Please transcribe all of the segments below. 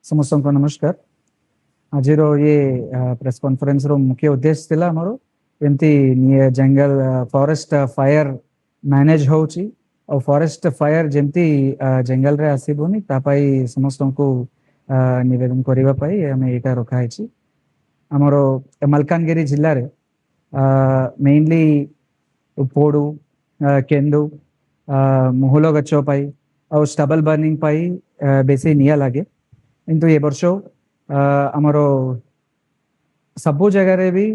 समस्त को नमस्कार। आज ये प्रेस कॉन्फ्रेंस रो मुख्य उद्देश्य थिला हमरो एमती जंगल फॉरेस्ट फायर मैनेज होची और फॉरेस्ट फायर जेमती जंगल रे आसीबोनी तापाई समस्त को निवेदन करिवा पाई हमें एटा रखा है। हमरो मलकानगिरी जिल्ला रे मेनली पोडू केंदू मुहुलो गच्छ पाई और स्टबल बर्निंग पाई बेसी निया लागे किंतु ये वर्ष आमर सबु जगह रे भी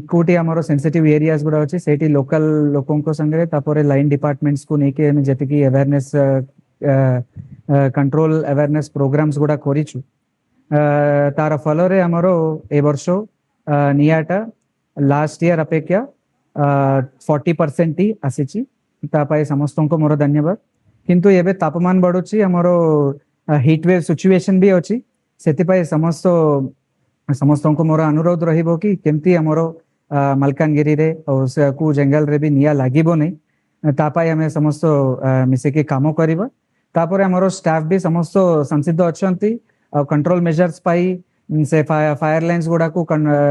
कोटी आमर सेंसिटिव एरियाज गुड़ा अच्छे से लोकल लोकों संगे तापर लाइन डिपार्टमेंट्स को लेके जति अवेयरनेस कंट्रोल अवेयरनेस प्रोग्राम्स गुड़ा करिछु तार फल रे आमर ए वर्ष नियाटा लास्ट ईयर अपेक्षा 40% ही आसीची तापाई समस्त को मोर धन्यवाद। किंतु एबे तापमान बढ़ुची आमर हिट वेव सिचुएशन भी अच्छी से समस्त समस्त को मोर अनुरोध रहिबो कि केमती आमर मलकानगिरी रे और को जंगल रे भी निया लागिबो नहीं तापाई हमें समस्त मिसेकी काम करिबा। तापर आमर स्टाफ भी समस्त संसिद्ध अच्छंती और कंट्रोल मेजर्स पाई से फायर लाइन्स गुड़ा को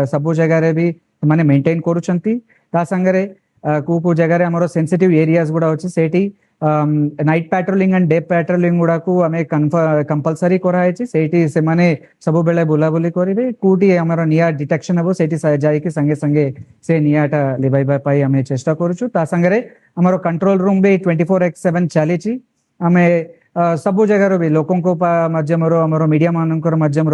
सबु जगह रे भी माने मेंटेन करूछंती। ता संगरे को जगह रे आमर सेंसिटिव एरियाज गुड़ा अछि सेठी night patrolling and day patrolling गुड़ा को हमें कंपलसरी कराई से सब बेले बुलाबुली करेंगे कौटी आमर निया डिटेक्शन हम से जाकि संगे संगे से नियाटा लिवाइबा पाई आम चेष्टा करुचु। ता संगरे आमर कंट्रोल रूम भी 24/7 चली आम सबु जगार भी लोकों मध्यम आमर मीडिया मानकर मध्यम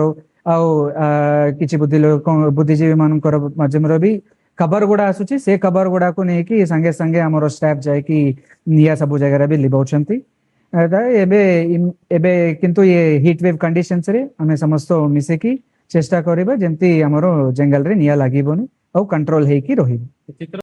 किसी बुद्धिजीवी मानकर मध्यम भी खबर गुड़ा आसुची से खबर गुड़ा को लेकिन संगे संगे आमर स्टाफ जाकि निया सबु जगह भी लिबाउछंती। एबे किंतु ये हिट वेव कंडीशंस रे हमें समस्त मिसेकी चेष्टा करिबा जेंती आमर जंगल रे निया लागिबोनी और कंट्रोल हेकी रहिबो।